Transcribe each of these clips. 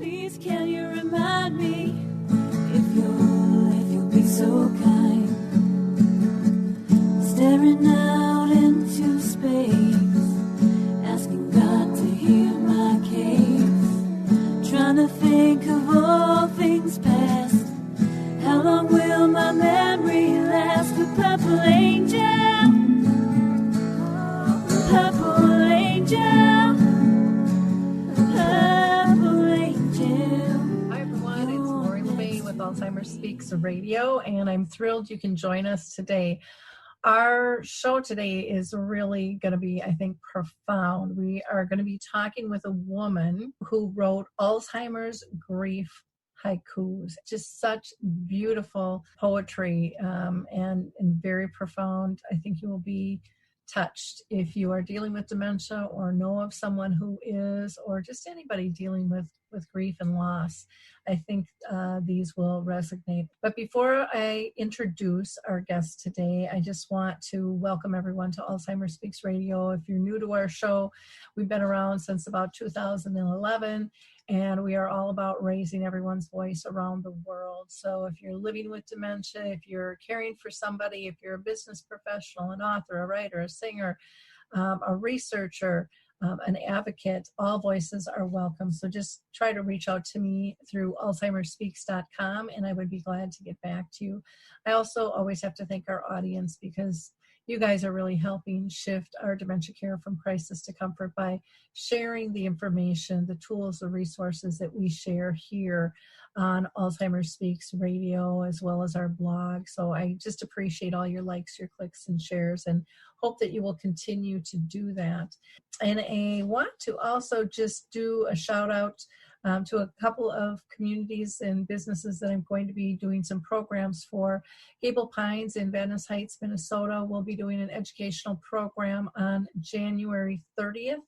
Please can you remind me, if you'll be so kind, staring out into space, asking God to hear my case, trying to think of all things past. How long will my memory last? The purple angel, purple angel, purple angel. Hi everyone, it's Lori La Bey with Alzheimer Speaks Radio, and I'm thrilled you can join us today. Our show today is really going to be, I think, profound. We are going to be talking with a woman who wrote Alzheimer's grief haikus. Just such beautiful poetry and very profound. I think you will be touched if you are dealing with dementia or know of someone who is, or just anybody dealing with grief and loss. I think these will resonate. But before I introduce our guest today, I just want to welcome everyone to Alzheimer Speaks Radio. If you're new to our show, we've been around since about 2011, and we are all about raising everyone's voice around the world. So if you're living with dementia, if you're caring for somebody, if you're a business professional, an author, a writer, a singer, a researcher, an advocate, all voices are welcome. So just try to reach out to me through alzheimerspeaks.com, and I would be glad to get back to you. I also always have to thank our audience, because you guys are really helping shift our dementia care from crisis to comfort by sharing the information, the tools, the resources that we share here on Alzheimer Speaks Radio, as well as our blog. So I just appreciate all your likes, your clicks, and shares, and hope that you will continue to do that. And I want to also just do a shout out to a couple of communities and businesses that I'm going to be doing some programs for. Gable Pines in Venice Heights, Minnesota will be doing an educational program on January 30th.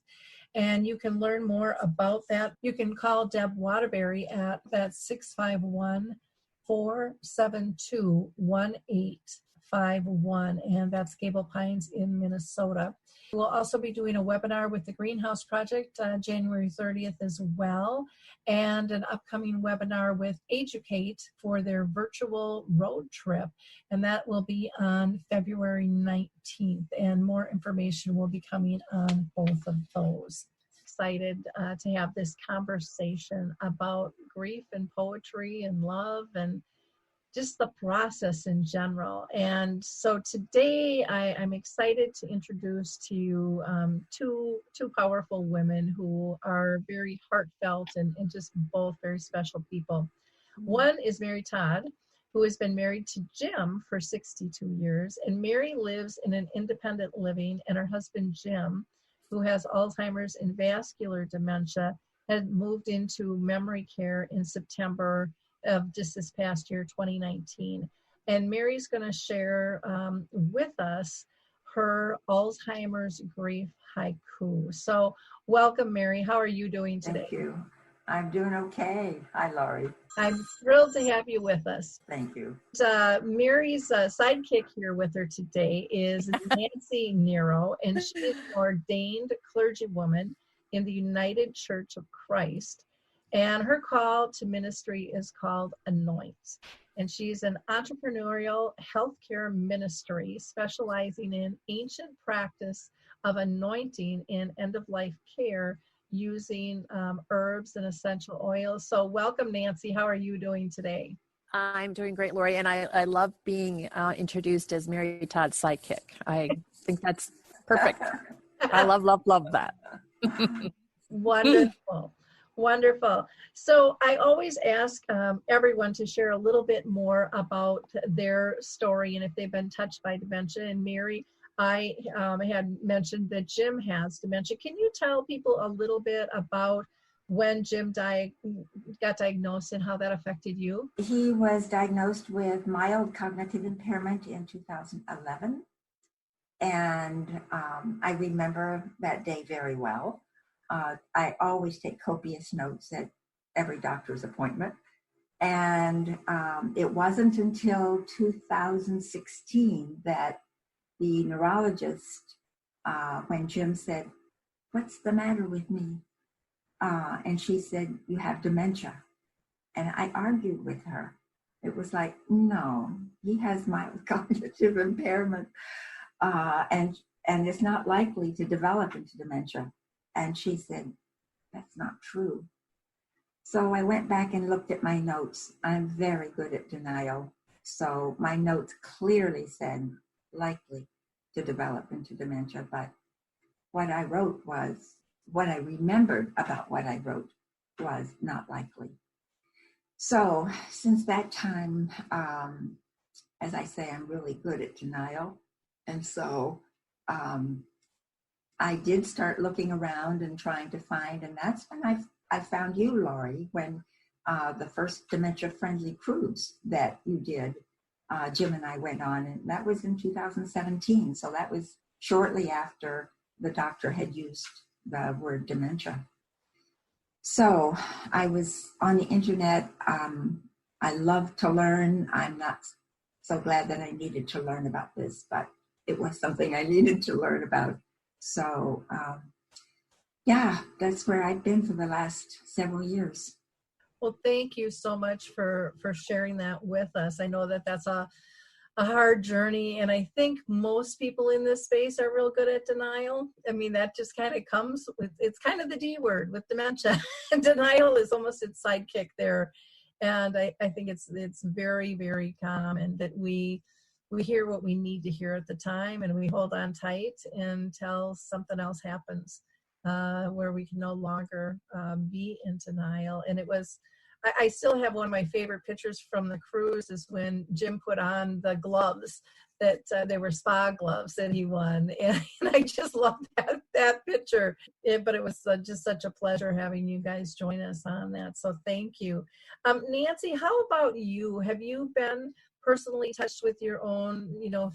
And you can learn more about that. You can call Deb Waterbury at that 651-472-1851, and that's Gable Pines in Minnesota. We'll also be doing a webinar with the Greenhouse Project on January 30th as well, and an upcoming webinar with Educate for their virtual road trip, and that will be on February 19th, and more information will be coming on both of those. Excited to have this conversation about grief and poetry and love and just the process in general. And so today I'm excited to introduce to you two powerful women who are very heartfelt and just both very special people. One is Mary Todd, who has been married to Jim for 62 years. And Mary lives in an independent living, and her husband Jim, who has Alzheimer's and vascular dementia, had moved into memory care in September of just this past year, 2019. And Mary's going to share with us her Alzheimer's grief haiku. So welcome, Mary. How are you doing today? Thank you. I'm doing okay. Hi, Laurie. I'm thrilled to have you with us. Thank you. Mary's sidekick here with her today is Nancy Niero, and she is an ordained clergywoman in the United Church of Christ. And her call to ministry is called Anoint. And she's an entrepreneurial healthcare ministry specializing in ancient practice of anointing in end-of-life care using herbs and essential oils. So welcome, Nancy. How are you doing today? I'm doing great, Lori, and I love being introduced as Mary Todd's sidekick. I think that's perfect. I love that. Wonderful. Wonderful. So I always ask everyone to share a little bit more about their story and if they've been touched by dementia. And Mary, I had mentioned that Jim has dementia. Can you tell people a little bit about when Jim got diagnosed and how that affected you? He was diagnosed with mild cognitive impairment in 2011. And I remember that day very well. I always take copious notes at every doctor's appointment. And it wasn't until 2016 that the neurologist, when Jim said, "What's the matter with me?" And she said, "You have dementia." And I argued with her. It was like, no, he has mild cognitive impairment, and it's not likely to develop into dementia. And she said, "That's not true." So I went back and looked at my notes. I'm very good at denial. So my notes clearly said likely to develop into dementia, but what I remembered about what I wrote was not likely. So since that time, as I say, I'm really good at denial. And so I did start looking around and trying to find, and that's when I found you, Lori, when the first dementia-friendly cruise that you did, Jim and I went on, and that was in 2017. So that was shortly after the doctor had used the word dementia. So I was on the internet. I love to learn. I'm not so glad that I needed to learn about this, but it was something I needed to learn about. So yeah, that's where I've been for the last several years. Well, thank you so much for sharing that with us. I know that that's a hard journey, and I think most people in this space are real good at denial. I mean, that just kind of comes with, it's kind of the D word with dementia. Denial is almost its sidekick there. And I think it's very, very common that we hear what we need to hear at the time, and we hold on tight until something else happens where we can no longer be in denial. And it was, I still have one of my favorite pictures from the cruise is when Jim put on the gloves that they were spa gloves that he won. And I just love that picture. But it was just such a pleasure having you guys join us on that. So thank you. Nancy, how about you? Have you been personally touched with your own,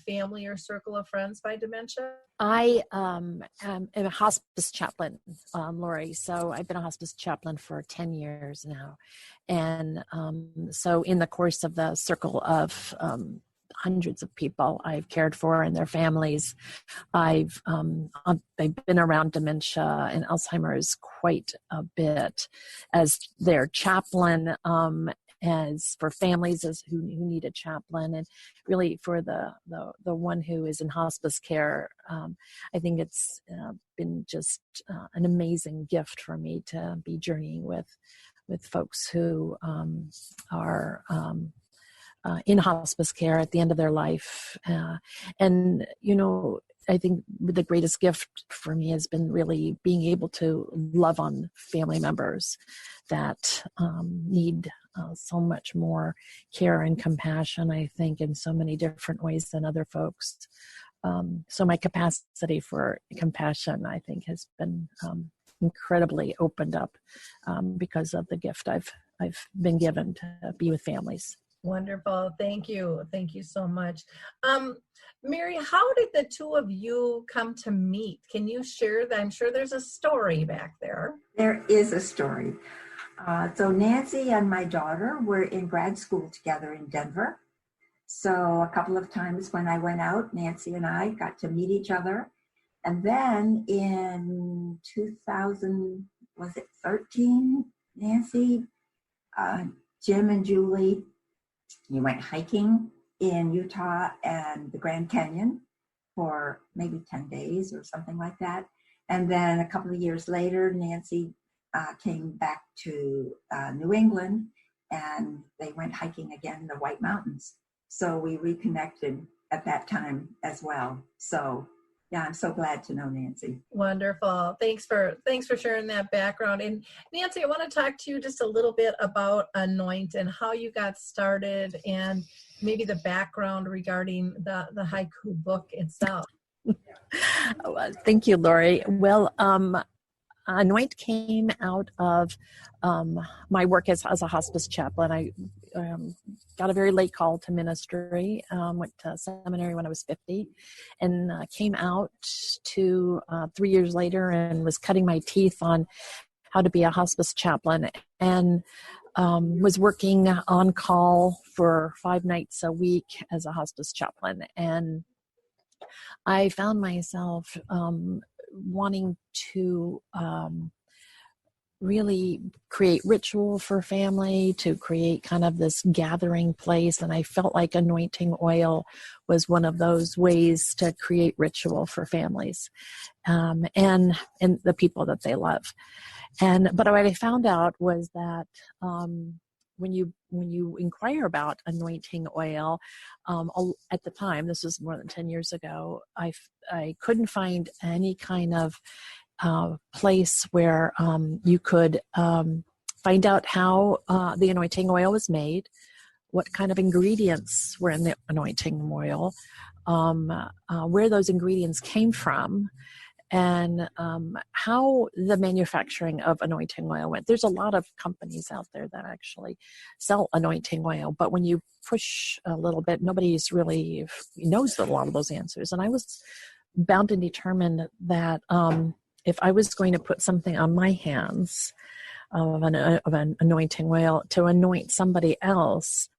family or circle of friends by dementia? I am a hospice chaplain, Lori. So I've been a hospice chaplain for 10 years now. And so in the course of the circle of hundreds of people I've cared for and their families, I've been around dementia and Alzheimer's quite a bit as their chaplain, as for families who need a chaplain, and really for the one who is in hospice care. I think it's been just an amazing gift for me to be journeying with folks who are in hospice care at the end of their life. And, I think the greatest gift for me has been really being able to love on family members that need so much more care and compassion, I think, in so many different ways than other folks. So my capacity for compassion, I think, has been incredibly opened up because of the gift I've been given to be with families. Wonderful. Thank you. Thank you so much. Mary, how did the two of you come to meet? Can you share that? I'm sure there's a story back there. There is a story. So Nancy and my daughter were in grad school together in Denver. So a couple of times when I went out, Nancy and I got to meet each other. And then in 2013, Nancy, Jim and Julie, you went hiking in Utah and the Grand Canyon for maybe 10 days or something like that. And then a couple of years later, Nancy came back to New England and they went hiking again in the White Mountains. So we reconnected at that time as well. So yeah, I'm so glad to know Nancy. Wonderful. Thanks for sharing that background. And Nancy, I want to talk to you just a little bit about Anoint and how you got started and maybe the background regarding the Haiku book itself. Thank you, Lori. Well, Anoint came out of my work as a hospice chaplain. I got a very late call to ministry, went to seminary when I was 50, and came out to 3 years later and was cutting my teeth on how to be a hospice chaplain, and was working on call for 5 nights a week as a hospice chaplain. And I found myself wanting to really create ritual for family, to create kind of this gathering place. And I felt like anointing oil was one of those ways to create ritual for families, and the people that they love. But what I found out was that when you inquire about anointing oil, at the time, this was more than 10 years ago, I couldn't find any kind of place where you could find out how the anointing oil was made, what kind of ingredients were in the anointing oil, where those ingredients came from, and how the manufacturing of anointing oil went. There's a lot of companies out there that actually sell anointing oil, but when you push a little bit, nobody's really knows a lot of those answers. And I was bound and determined that if I was going to put something on my hands of an anointing oil to anoint somebody else,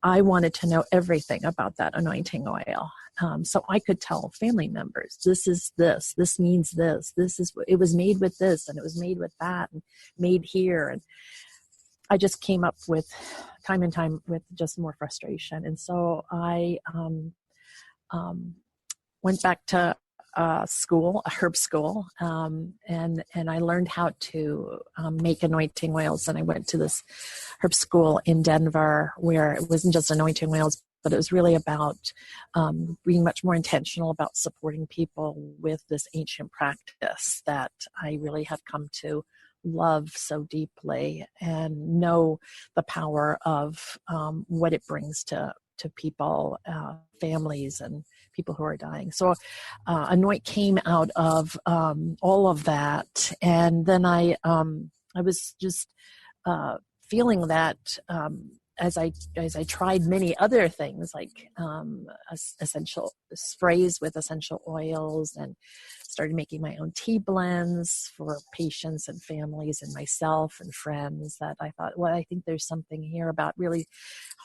I wanted to know everything about that anointing oil. So I could tell family members, this is this means this is, it was made with this, and it was made with that, and made here. And I just came up with time and time with just more frustration. And so I went back to school, a herb school, and I learned how to make anointing oils. And I went to this herb school in Denver where it wasn't just anointing oils, but it was really about being much more intentional about supporting people with this ancient practice that I really have come to love so deeply and know the power of what it brings to people, families, and people who are dying. So Anoint came out of all of that. And then I was just feeling that as I tried many other things, like essential sprays with essential oils, and started making my own tea blends for patients and families and myself and friends, that I thought, well, I think there's something here about really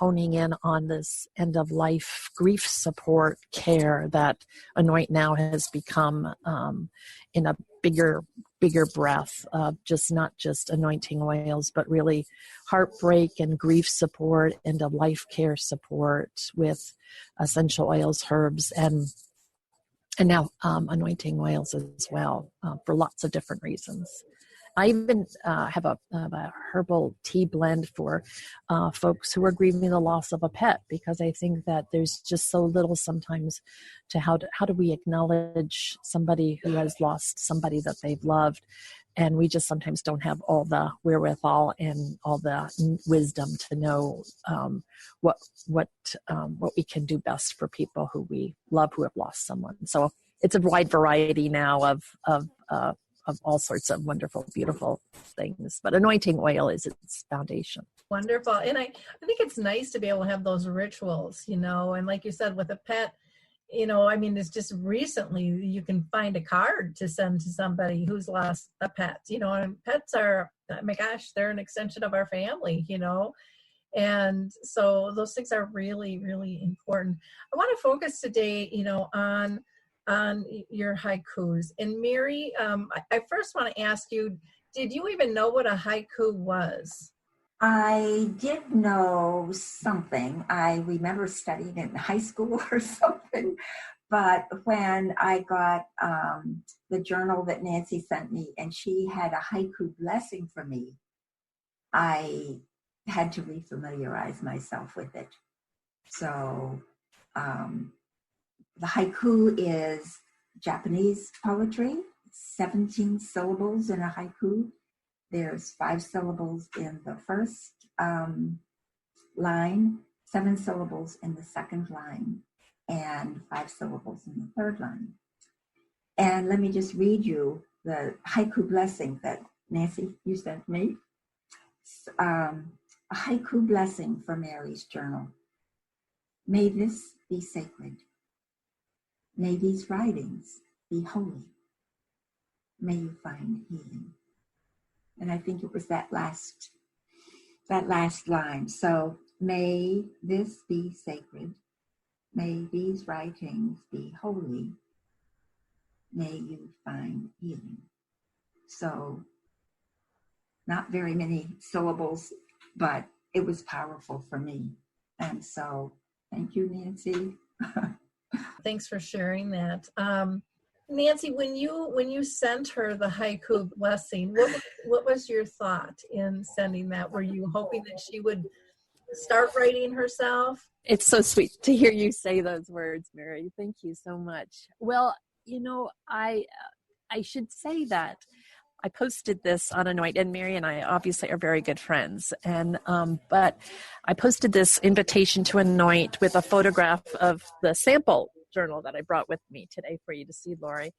honing in on this end of life grief support care that Anoint now has become in a bigger breath of just not just anointing oils, but really heartbreak and grief support, end of life care support with essential oils, herbs, and now anointing oils as well, for lots of different reasons. I even have a herbal tea blend for folks who are grieving the loss of a pet, because I think that there's just so little sometimes to how do we acknowledge somebody who has lost somebody that they've loved, and we just sometimes don't have all the wherewithal and all the wisdom to know what we can do best for people who we love who have lost someone. So it's a wide variety now of all sorts of wonderful, beautiful things. But anointing oil is its foundation. Wonderful. And I think it's nice to be able to have those rituals, and like you said, with a pet, it's just recently you can find a card to send to somebody who's lost a pet, and pets are, oh my gosh, they're an extension of our family, and so those things are really, really important. I want to focus today, on your haikus. And Mary, I first want to ask you, did you even know what a haiku was? I did know something. I remember studying it in high school or something. But when I got the journal that Nancy sent me, and she had a haiku blessing for me, I had to refamiliarize myself with it. So the haiku is Japanese poetry, 17 syllables in a haiku. There's 5 syllables in the first line, 7 syllables in the second line, and 5 syllables in the third line. And let me just read you the haiku blessing that Nancy, you sent me. A haiku blessing for Mary's journal. May this be sacred. May these writings be holy. May you find healing. And I think it was that last line. So may this be sacred. May these writings be holy. May you find healing. So not very many syllables, but it was powerful for me. And so thank you, Nancy. Thanks for sharing that. Nancy, when you sent her the haiku blessing, what was your thought in sending that? Were you hoping that she would start writing herself? It's so sweet to hear you say those words, Mary. Thank you so much. Well, I should say that I posted this on Anoint, and Mary and I obviously are very good friends. And but I posted this invitation to Anoint with a photograph of the sample journal that I brought with me today for you to see, Lori.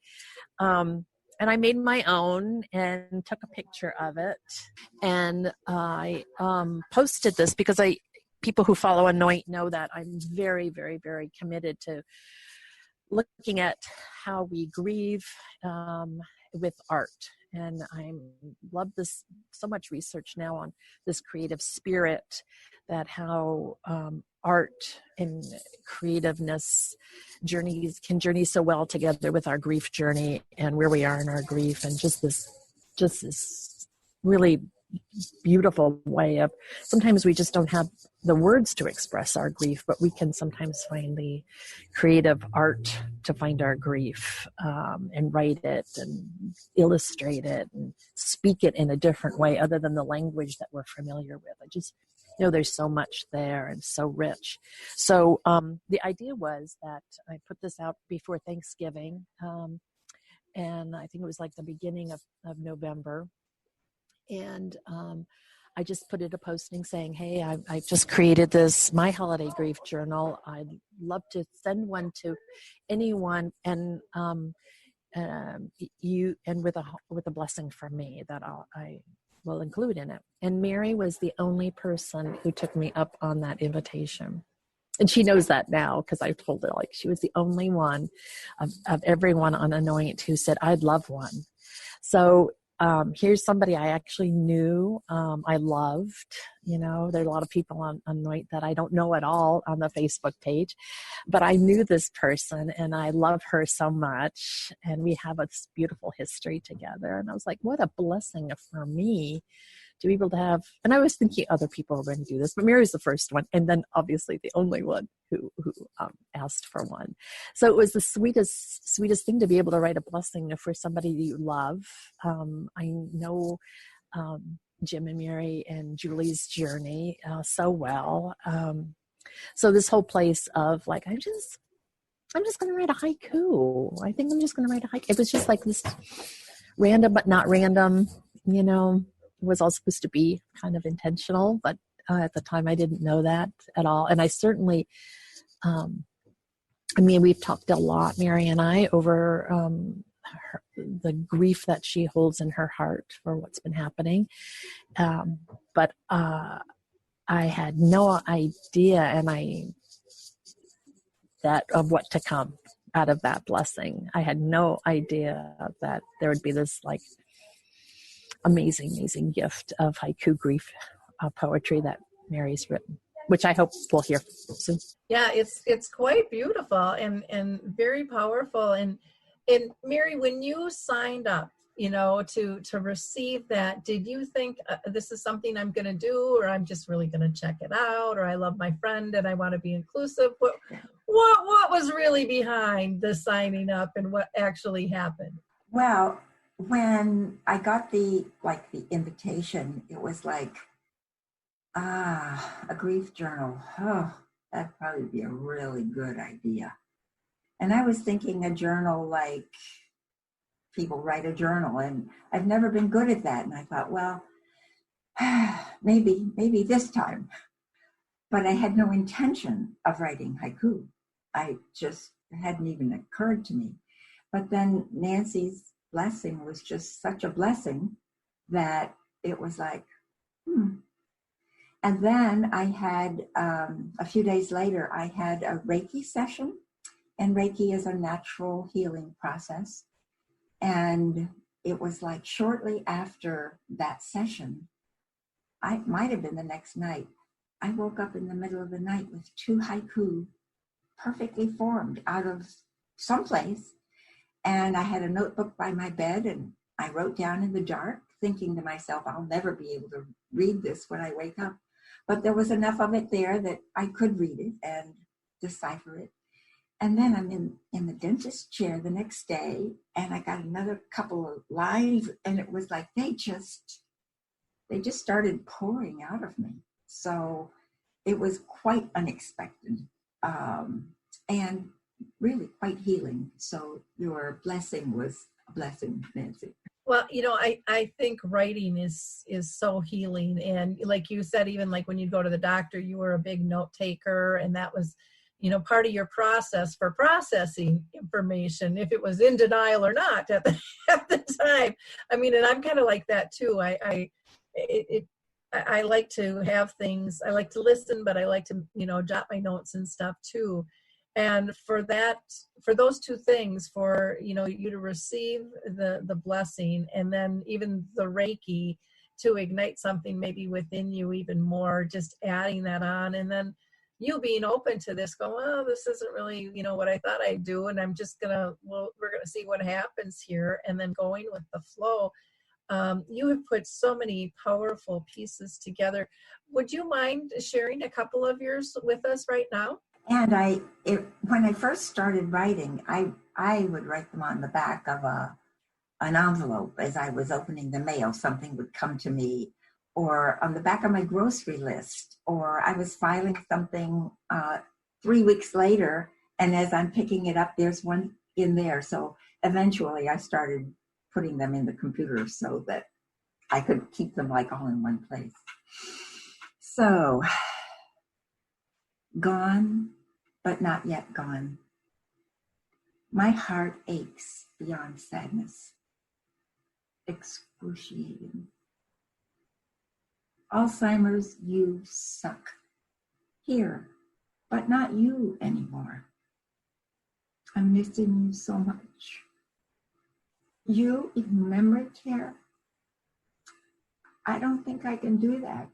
And I made my own and took a picture of it. And I posted this because people who follow Anoint know that I'm very, very, very committed to looking at how we grieve with art. And I love this so much research now on this creative spirit, that how art and creativeness can journey so well together with our grief journey and where we are in our grief, and just this really beautiful way of, sometimes we just don't have the words to express our grief, but we can sometimes find the creative art to find our grief, and write it and illustrate it and speak it in a different way other than the language that we're familiar with. I just there's so much there and so rich. So the idea was that I put this out before Thanksgiving, and I think it was like the beginning of November. And I just put a posting saying, hey, I just created my holiday grief journal. I'd love to send one to anyone, and you, and with a blessing from me that I will include in it. And Mary was the only person who took me up on that invitation. And she knows that now, because I told her, she was the only one of everyone on Anoint who said, I'd love one. So here's somebody I actually knew, I loved. There are a lot of people on Anoint that I don't know at all on the Facebook page, but I knew this person and I love her so much, and we have this beautiful history together. And I was like, what a blessing for me to be able to have, and I was thinking other people were going to do this, but Mary was the first one, and then obviously the only one who asked for one. So it was the sweetest thing to be able to write a blessing for somebody that you love. I know Jim and Mary and Julie's journey so well. So this whole place of I'm just going to write a haiku. I think I'm just going to write a haiku. It was just like this random, but not random, It was all supposed to be kind of intentional, but at the time I didn't know that at all. And I certainly, we've talked a lot, Mary and I, over the grief that she holds in her heart for what's been happening. But I had no idea, of what to come out of that blessing. I had no idea that there would be this amazing gift of haiku grief poetry that Mary's written, which I hope we'll hear soon. Yeah, it's quite beautiful and very powerful. And Mary, when you signed up, to receive that, did you think this is something I'm going to do, or I'm just really going to check it out, or I love my friend and I want to be inclusive? What was really behind the signing up, and what actually happened? Well, when I got the invitation, it was a grief journal. Oh, that'd probably be a really good idea. And I was thinking a journal like people write a journal, and I've never been good at that. And I thought, well, maybe this time. But I had no intention of writing haiku. I just hadn't even occurred to me. But then Nancy's blessing was just such a blessing that it was And then I had, a few days later, I had a Reiki session, and Reiki is a natural healing process. And it was shortly after that session, I might have been the next night, I woke up in the middle of the night with 2 haiku perfectly formed out of someplace. And I had a notebook by my bed, and I wrote down in the dark thinking to myself, I'll never be able to read this when I wake up. But there was enough of it there that I could read it and decipher it. And then I'm in the dentist chair the next day, and I got another couple of lines, and it was like they just started pouring out of me. So it was quite unexpected, and really quite healing. So your blessing was a blessing, Nancy. Well, I think writing is so healing. And like you said, even like when you go to the doctor, you were a big note taker, and that was, part of your process for processing information, if it was in denial or not at the time. I mean, and I'm kind of like that too. I like to have things, I like to listen, but I like to, jot my notes and stuff too. And for those two things, for, you to receive the blessing, and then even the Reiki to ignite something maybe within you even more, just adding that on. And then you being open to this, going, well, this isn't really, what I thought I'd do. And I'm just we're going to see what happens here. And then going with the flow. You have put so many powerful pieces together. Would you mind sharing a couple of yours with us right now? And when I first started writing, I would write them on the back of an envelope as I was opening the mail. Something would come to me, or on the back of my grocery list, or I was filing something 3 weeks later, and as I'm picking it up, there's one in there. So eventually I started putting them in the computer so that I could keep them like all in one place. So, gone, but not yet gone. My heart aches beyond sadness. Excruciating. Alzheimer's, you suck. Here, but not you anymore. I'm missing you so much. You in memory care? I don't think I can do that.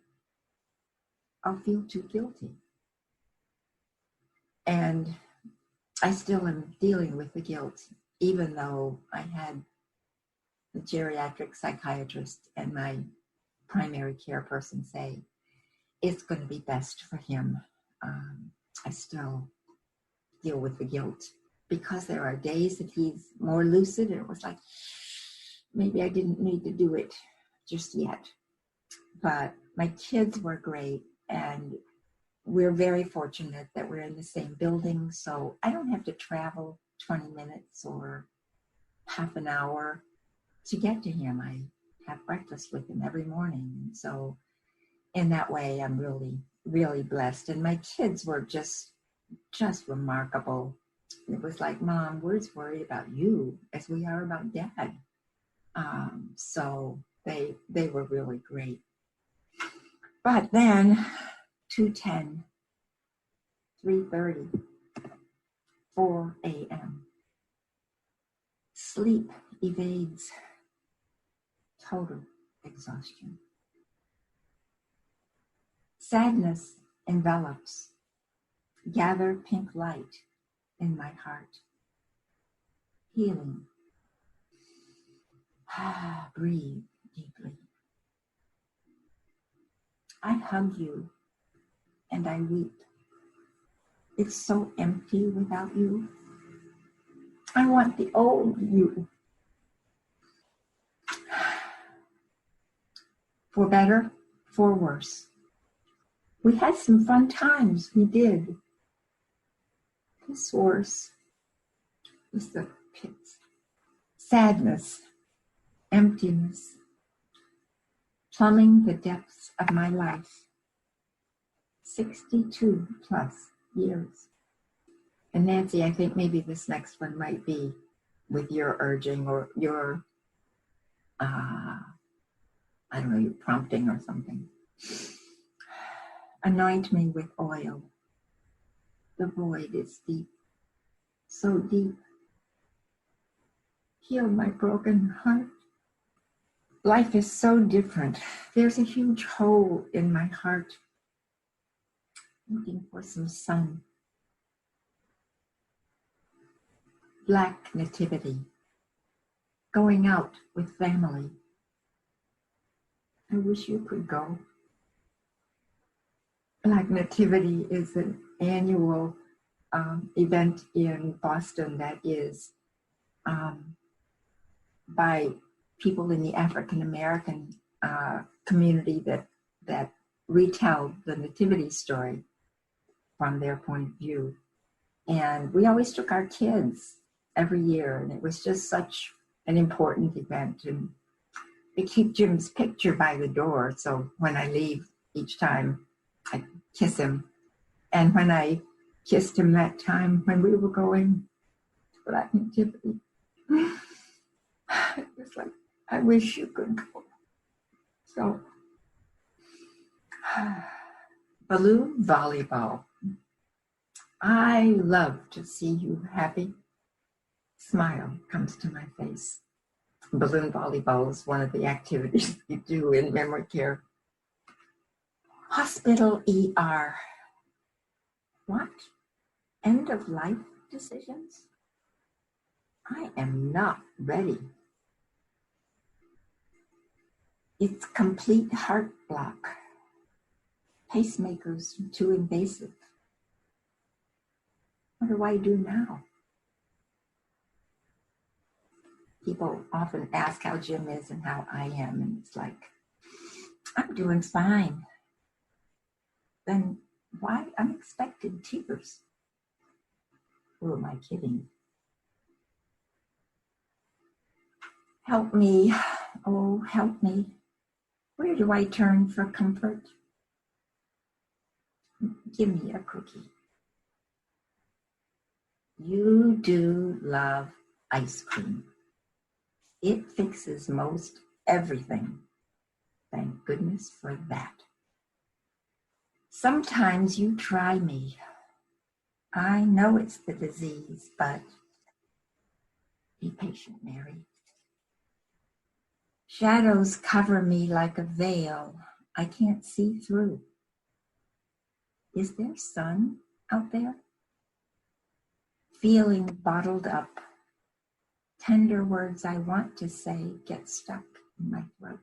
I'll feel too guilty. And I still am dealing with the guilt, even though I had the geriatric psychiatrist and my primary care person say, it's going to be best for him. I still deal with the guilt because there are days that he's more lucid, and it was like, maybe I didn't need to do it just yet. But my kids were great, and we're very fortunate that we're in the same building, so I don't have to travel 20 minutes or half an hour to get to him. I have breakfast with him every morning, and so in that way, I'm really, really blessed. And my kids were just remarkable. It was like, Mom, we're as worried about you as we are about Dad. So they were really great. But then 2:10, 3:30, 4 a.m. Sleep evades. Total exhaustion. Sadness envelops. Gather pink light in my heart. Healing. Breathe deeply. I hug you and I weep. It's so empty without you. I want the old you. For better, for worse. We had some fun times, we did. This worse was the pits. Sadness, emptiness, plumbing the depths of my life. 62 plus years. And Nancy, I think maybe this next one might be with your urging or your, your prompting or something. Anoint me with oil. The void is deep, so deep. Heal my broken heart. Life is so different. There's a huge hole in my heart. Looking for some sun. Black nativity. Going out with family. I wish you could go. Black Nativity is an annual event in Boston that is by people in the African American community that retell the Nativity story from their point of view. And we always took our kids every year, and it was just such an important event. And we keep Jim's picture by the door, so when I leave each time, I kiss him. And when I kissed him that time when we were going to Black Nativity, it was like, I wish you could go. So, balloon volleyball. I love to see you happy. Smile comes to my face. Balloon volleyball is one of the activities we do in memory care. Hospital ER. What? End of life decisions? I am not ready. It's complete heart block. Pacemakers too invasive. What do I do now? People often ask how Jim is and how I am, and it's like, I'm doing fine. Then why unexpected tears? Who am I kidding? Help me, oh, help me. Where do I turn for comfort? Give me a cookie. You do love ice cream. It fixes most everything. Thank goodness for that. Sometimes you try me. I know it's the disease, but be patient, Mary. Shadows cover me like a veil I can't see through. Is there sun out there? Feeling bottled up. Tender words I want to say get stuck in my throat.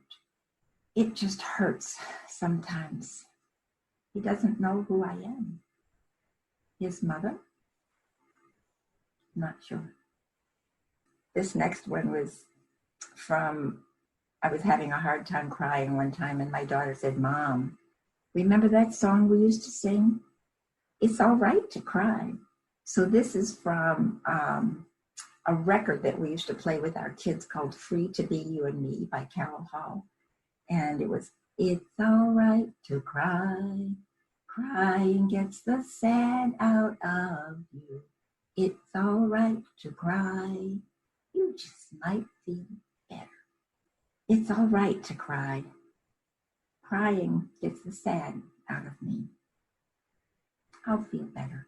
It just hurts sometimes. He doesn't know who I am. His mother? Not sure. This next one was from, I was having a hard time crying one time, and my daughter said, Mom, remember that song we used to sing? It's all right to cry. So this is from a record that we used to play with our kids called Free to Be You and Me by Carol Hall. And it was, it's all right to cry. Crying gets the sad out of you. It's all right to cry. You just might feel better. It's all right to cry. Crying gets the sad out of me. I'll feel better.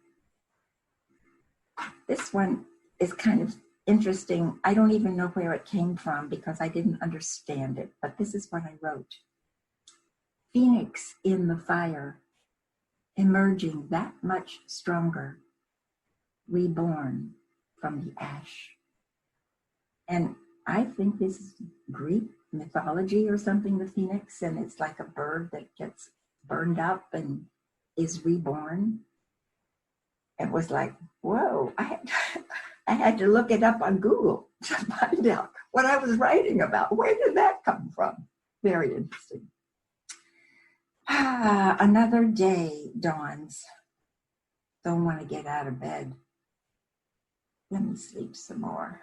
This one is kind of interesting. I don't even know where it came from because I didn't understand it, but this is what I wrote. Phoenix in the fire, emerging that much stronger, reborn from the ash. And I think this is Greek mythology or something, the phoenix, and it's like a bird that gets burned up and is reborn. It was like, whoa, I had to look it up on Google to find out what I was writing about. Where did that come from? Very interesting. Another day dawns. Don't want to get out of bed. Let me sleep some more.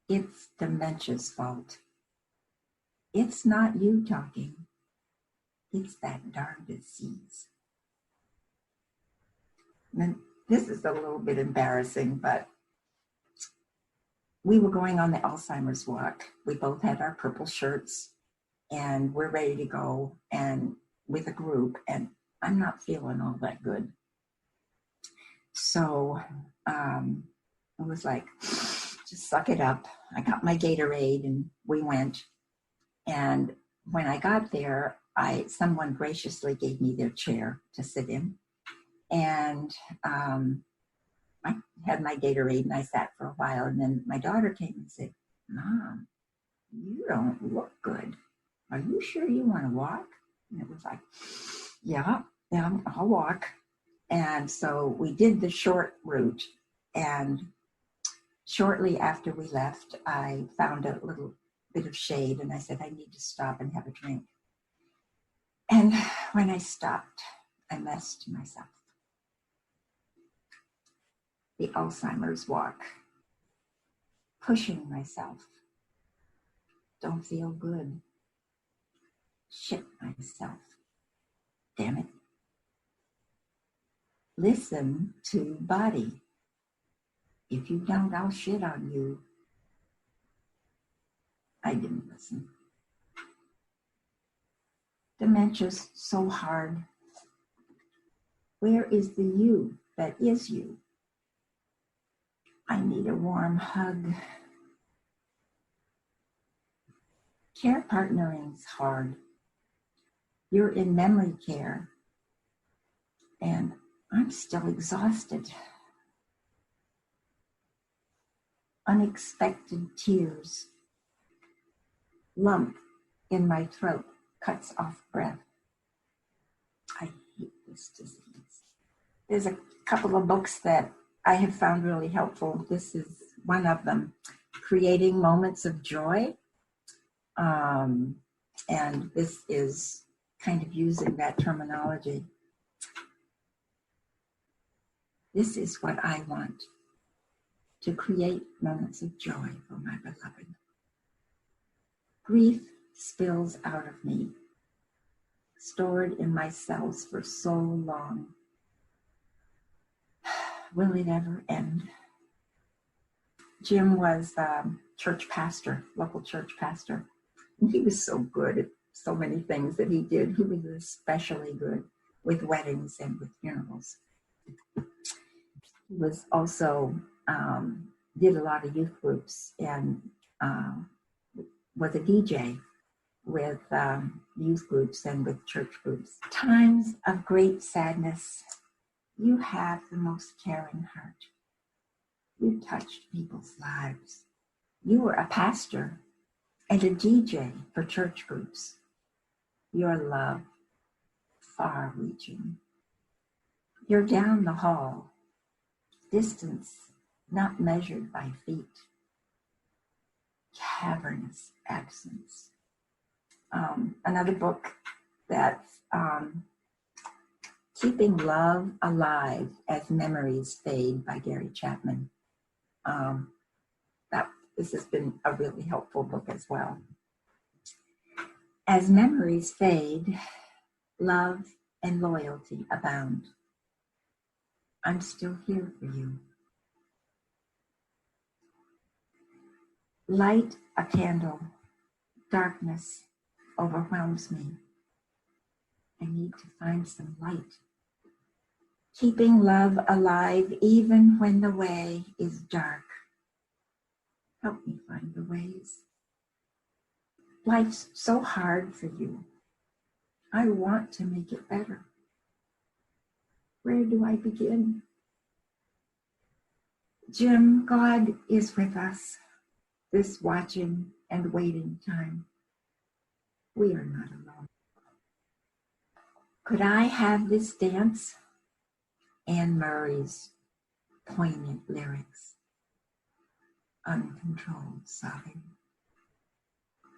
It's dementia's fault. It's not you talking. It's that darn disease. And this is a little bit embarrassing, but we were going on the Alzheimer's walk. We both had our purple shirts and we're ready to go and with a group, and I'm not feeling all that good. So I was like, just suck it up. I got my Gatorade and we went. And when I got there, someone graciously gave me their chair to sit in. And I had my Gatorade and I sat for a while. And then my daughter came and said, Mom, you don't look good. Are you sure you want to walk? And it was like, yeah, I'll walk. And so we did the short route. And shortly after we left, I found a little bit of shade and I said, I need to stop and have a drink. And when I stopped, I messed myself. The Alzheimer's walk. Pushing myself. Don't feel good. Shit myself. Damn it. Listen to body. If you don't, I'll shit on you. I didn't listen. Dementia's so hard. Where is the you that is you? I need a warm hug. Care partnering's hard. You're in memory care, and I'm still exhausted. Unexpected tears. Lump in my throat cuts off breath. I hate this disease. There's a couple of books that I have found really helpful. This is one of them, Creating Moments of Joy. And this is kind of using that terminology. This is what I want, to create moments of joy for my beloved. Grief spills out of me, stored in my cells for so long. Will it ever end? Jim was church pastor, local church pastor. And he was so good at so many things that he did. He was especially good with weddings and with funerals. He was also, did a lot of youth groups and was a DJ with youth groups and with church groups. Times of great sadness, you have the most caring heart. You touched people's lives. You were a pastor and a DJ for church groups. Your love, far-reaching. You're down the hall, distance not measured by feet. Cavernous absence. Another book that's Keeping Love Alive as Memories Fade by Gary Chapman. This has been a really helpful book as well. As memories fade, love and loyalty abound. I'm still here for you. Light a candle. Darkness overwhelms me. I need to find some light. Keeping love alive even when the way is dark. Help me find the ways. Life's so hard for you. I want to make it better. Where do I begin? Jim, God is with us this watching and waiting time. We are not alone. Could I have this dance? Anne Murray's poignant lyrics. Uncontrolled sobbing.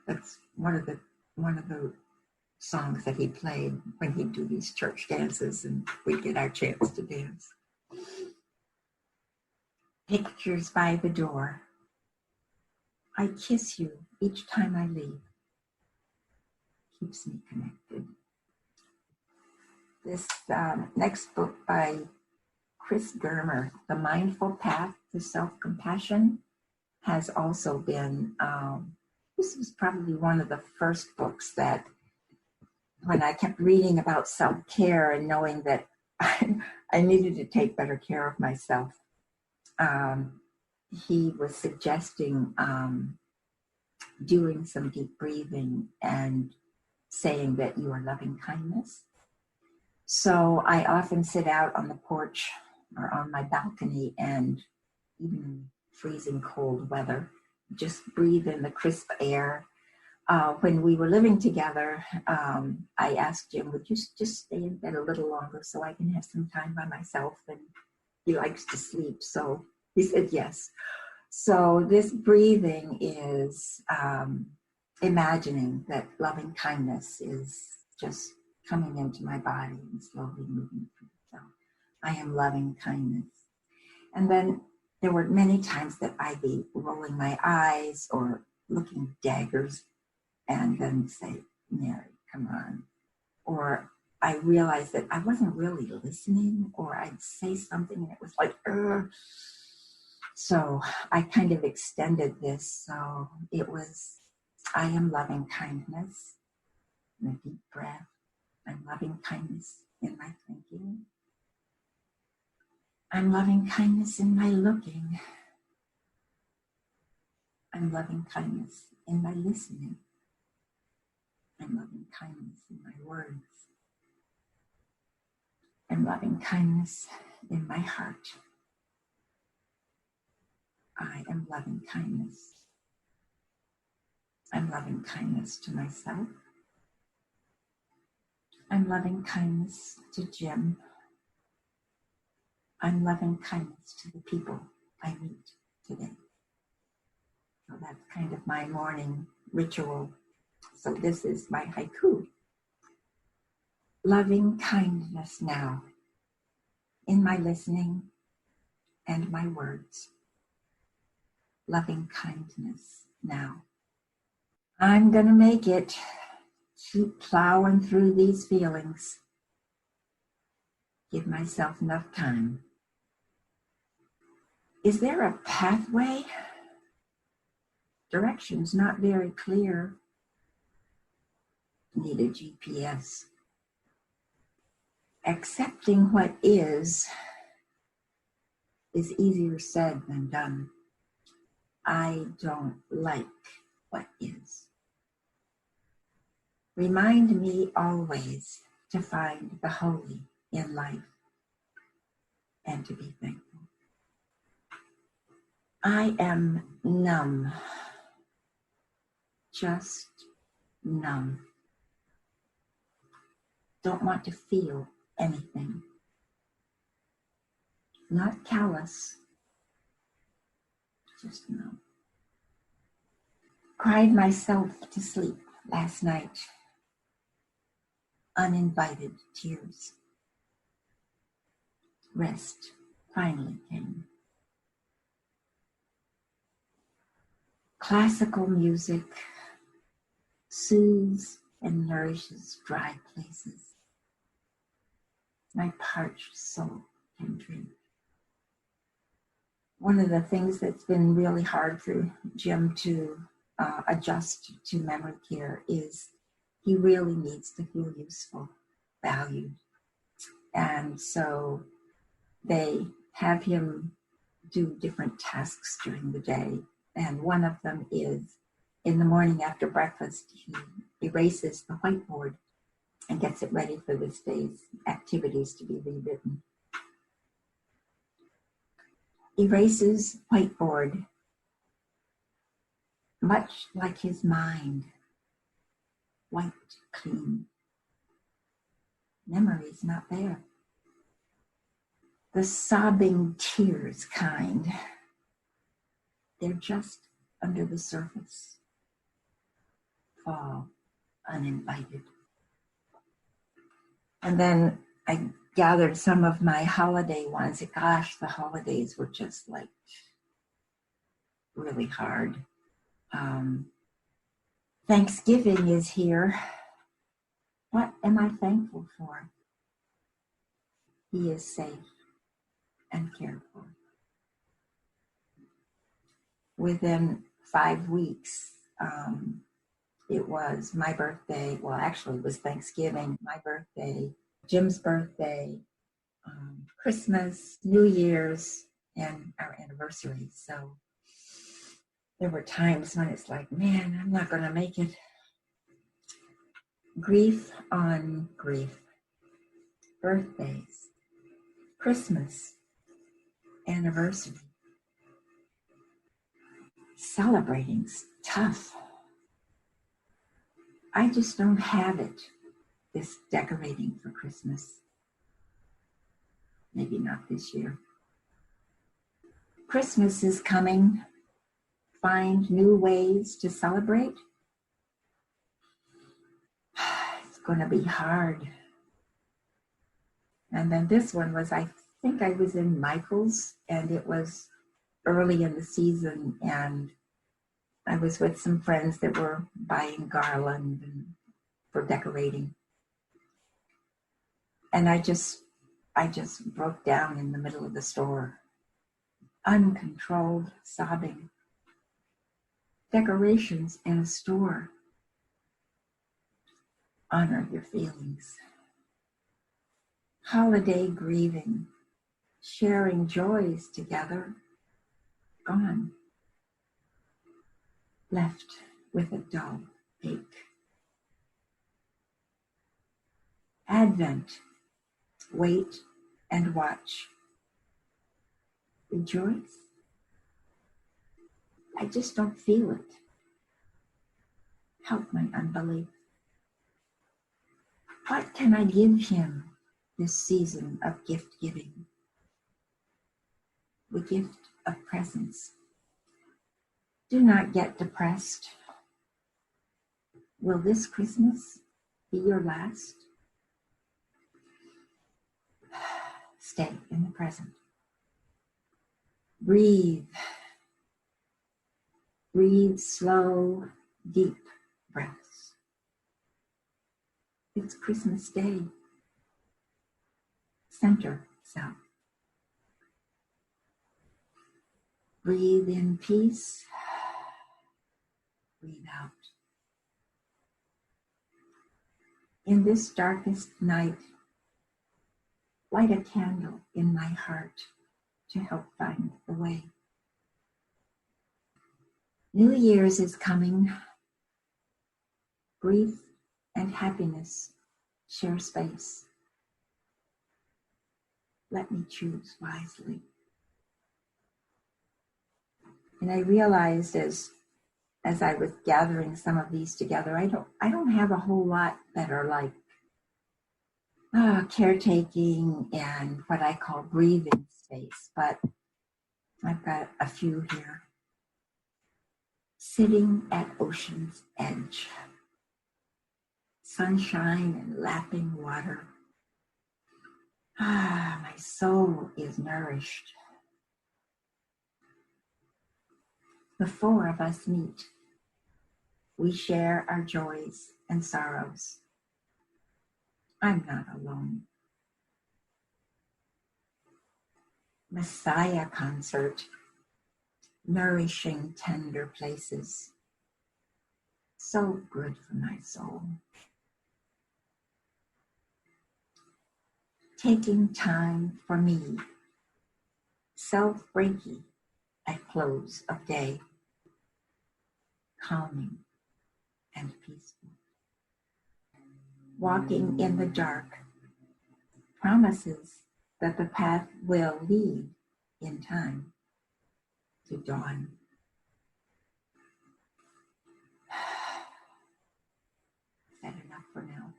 That's one of the songs that he played when he'd do these church dances and we'd get our chance to dance. Pictures by the door. I kiss you each time I leave. Keeps me connected. This next book by Chris Germer, The Mindful Path to Self-Compassion, has also been, this was probably one of the first books that when I kept reading about self-care and knowing that I needed to take better care of myself, he was suggesting doing some deep breathing and saying that you are loving kindness. So I often sit out on the porch or on my balcony, and even in freezing cold weather, just breathe in the crisp air. When we were living together, I asked Jim, would you just stay in bed a little longer so I can have some time by myself? And he likes to sleep, so he said yes. So this breathing is imagining that loving kindness is just coming into my body and slowly moving through. So I am loving kindness. And then there were many times that I'd be rolling my eyes or looking daggers and then say, Mary, come on. Or I realized that I wasn't really listening, or I'd say something and it was like, ugh. So I kind of extended this. So it was, I am loving kindness. And a deep breath. I'm loving kindness in my thinking. I'm loving kindness in my looking. I'm loving kindness in my listening. I'm loving kindness in my words. I'm loving kindness in my heart. I am loving kindness. I'm loving kindness to myself. I'm loving kindness to Jim. I'm loving kindness to the people I meet today. So that's kind of my morning ritual. So this is my haiku. Loving kindness now in my listening and my words. Loving kindness now. I'm going to make it. Keep plowing through these feelings. Give myself enough time. Is there a pathway? Directions not very clear. Need a GPS. Accepting what is easier said than done. I don't like what is. Remind me always to find the holy in life and to be thankful. I am numb, just numb. Don't want to feel anything. Not callous, just numb. Cried myself to sleep last night. Uninvited tears. Rest finally came. Classical music soothes and nourishes dry places. My parched soul can drink. One of the things that's been really hard for Jim to adjust to memory care is he really needs to feel useful, valued. And so they have him do different tasks during the day. And one of them is in the morning after breakfast, he erases the whiteboard and gets it ready for this day's activities to be rewritten. Erases whiteboard, much like his mind, wiped clean. Memory's not there. The sobbing tears kind, they're just under the surface, fall uninvited. And then I gathered some of my holiday ones. Gosh, the holidays were just like really hard. Thanksgiving is here. What am I thankful for? He is safe and cared for. Within 5 weeks, it was my birthday. Well, actually, it was Thanksgiving, my birthday, Jim's birthday, Christmas, New Year's, and our anniversary. So there were times when it's like, man, I'm not going to make it. Grief on grief. Birthdays, Christmas, anniversary. Celebrating's tough. I just don't have it, this decorating for Christmas. Maybe not this year. Christmas is coming. Find new ways to celebrate. It's going to be hard. And then this one was, I think I was in Michael's, and it was early in the season, and I was with some friends that were buying garland and for decorating. And I just broke down in the middle of the store, uncontrolled sobbing. Decorations in a store. Honor your feelings. Holiday grieving, sharing joys together, gone. Left with a dull ache. Advent, wait and watch. Rejoice. I just don't feel it. Help my unbelief. What can I give him this season of gift giving? The gift of presence. Do not get depressed. Will this Christmas be your last? Stay in the present. Breathe. Breathe slow, deep breaths. It's Christmas Day. Center self. Breathe in peace. Breathe out. In this darkest night, light a candle in my heart to help find the way. New Year's is coming. Grief and happiness share space. Let me choose wisely. And I realized as I was gathering some of these together, I don't have a whole lot that are like caretaking and what I call breathing space, but I've got a few here. Sitting at ocean's edge, sunshine and lapping water. My soul is nourished. The four of us meet. We share our joys and sorrows. I'm not alone. Messiah concert. Nourishing tender places. So good for my soul. Taking time for me. Self-breaky at close of day. Calming and peaceful. Walking in the dark. Promises that the path will lead in time to dawn. Is that enough for now?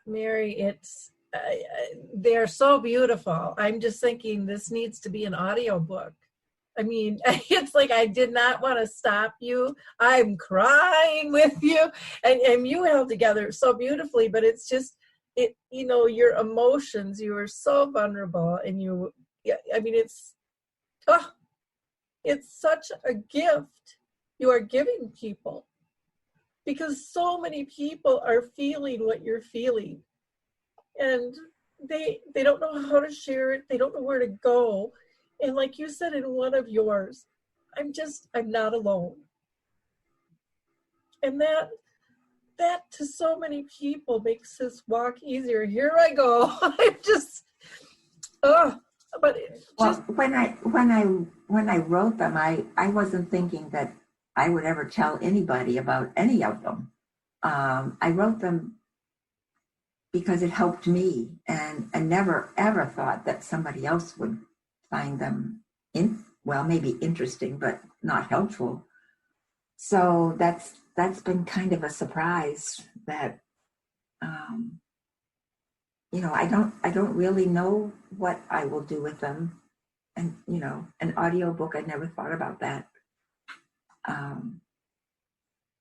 Mary, it's they're so beautiful. I'm just thinking this needs to be an audiobook. I mean, it's like I did not want to stop you. I'm crying with you, and you held together so beautifully. But it's just your emotions. You are so vulnerable, and it's such a gift you are giving people, because so many people are feeling what you're feeling, and they don't know how to share it. They don't know where to go. And like you said in one of yours, I'm not alone. And that to so many people makes this walk easier. Here I go. I'm just, but when I wrote them, I wasn't thinking that I would ever tell anybody about any of them. I wrote them because it helped me, and I never ever thought that somebody else would find them well, maybe interesting, but not helpful. So that's been kind of a surprise that, I don't really know what I will do with them. And, an audio book, I never thought about that.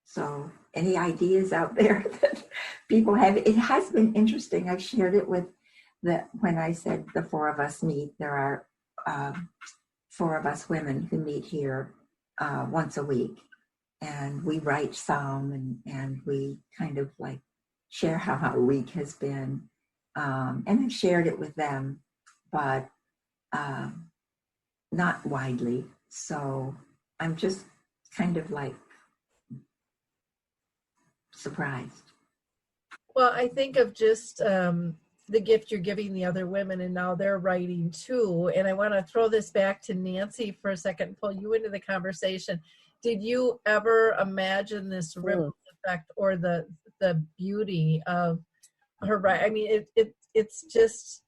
So any ideas out there that people have? It has been interesting. I've shared it with when I said the four of us meet, there are four of us women who meet here once a week. And we write some and we kind of like share how our week has been. And I've shared it with them, but not widely. So I'm just kind of like surprised. Well, I think of just the gift you're giving the other women, and now they're writing too. And I want to throw this back to Nancy for a second, pull you into the conversation. Did you ever imagine this ripple effect or the beauty of her writing? I mean, it's just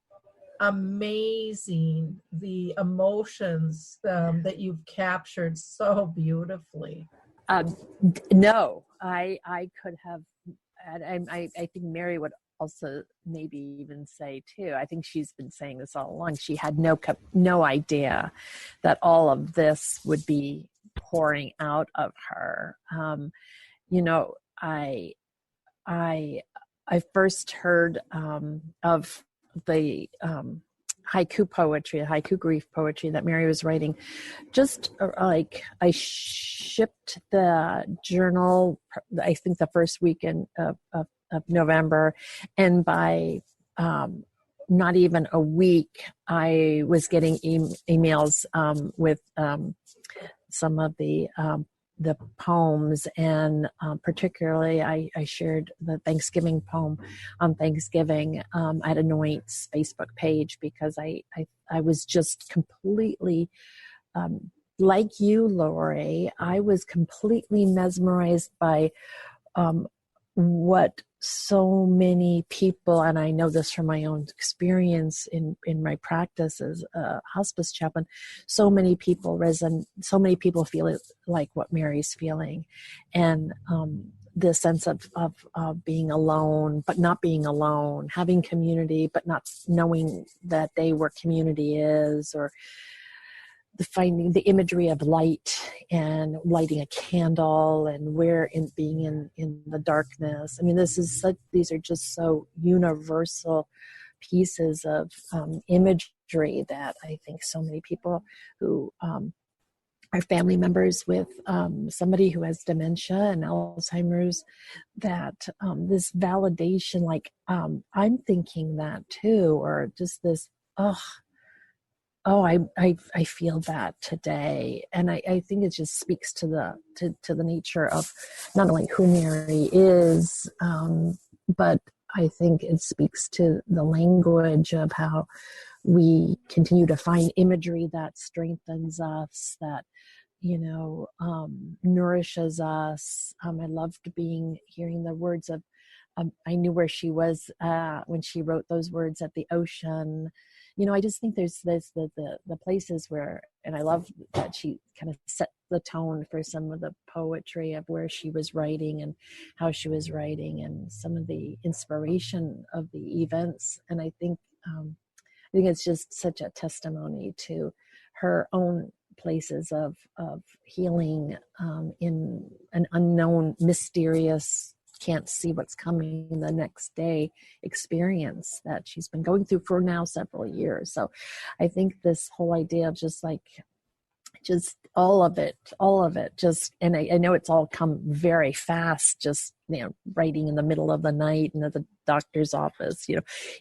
amazing, the emotions that you've captured so beautifully. No, I could have, and I think Mary would also maybe even say too, I think she's been saying this all along, she had no idea that all of this would be pouring out of her. I first heard of the haiku poetry, haiku grief poetry that Mary was writing. Just like I shipped the journal, I think the first weekend of November, and by not even a week, I was getting emails with some of the poems, and particularly I shared the Thanksgiving poem on Thanksgiving at Anoint's Facebook page, because I was just completely like you, Lori. I was completely mesmerized by what so many people, and I know this from my own experience in my practice as a hospice chaplain, so many people feel it like what Mary's feeling, and the sense of being alone, but not being alone, having community, but not knowing that where community is, or finding the imagery of light and lighting a candle, and being in the darkness. I mean, these are just so universal pieces of imagery that I think so many people who are family members with somebody who has dementia and Alzheimer's, that this validation, like I'm thinking that too, or just this, I feel that today. And I think it just speaks to the nature of not only who Mary is, but I think it speaks to the language of how we continue to find imagery that strengthens us, that, nourishes us. I loved hearing the words of, I knew where she was when she wrote those words at the ocean. I just think there's the places where, and I love that she kind of set the tone for some of the poetry of where she was writing and how she was writing, and some of the inspiration of the events. And I think it's just such a testimony to her own places of healing in an unknown, mysterious, can't see what's coming the next day experience that she's been going through for now several years. So I think this whole idea of just all of it, and I know it's all come very fast, just, writing in the middle of the night and at the doctor's office,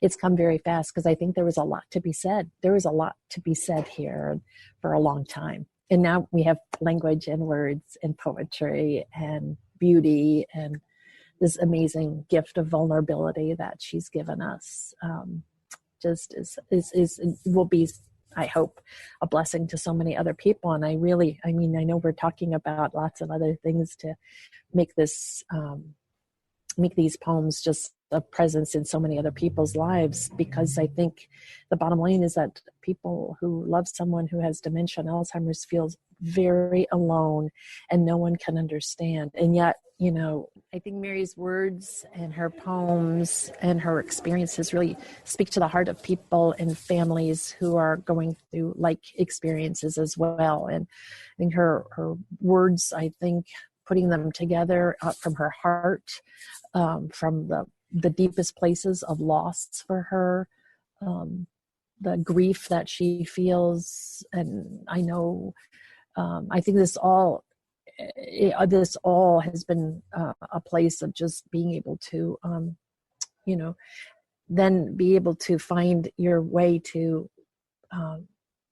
it's come very fast, because I think there was a lot to be said. There was a lot to be said here for a long time. And now we have language and words and poetry and beauty and this amazing gift of vulnerability that she's given us. Will be, I hope, a blessing to so many other people. And I know we're talking about lots of other things to make this make these poems just a presence in so many other people's lives, because I think the bottom line is that people who love someone who has dementia and Alzheimer's feels very alone, and no one can understand. And yet, you know, I think Mary's words and her poems and her experiences really speak to the heart of people and families who are going through like experiences as well. And I think her words, I think, putting them together from her heart, from the deepest places of loss for her, the grief that she feels. And I know, I think this all has been a place of just being able to, you know, then be able to find your way to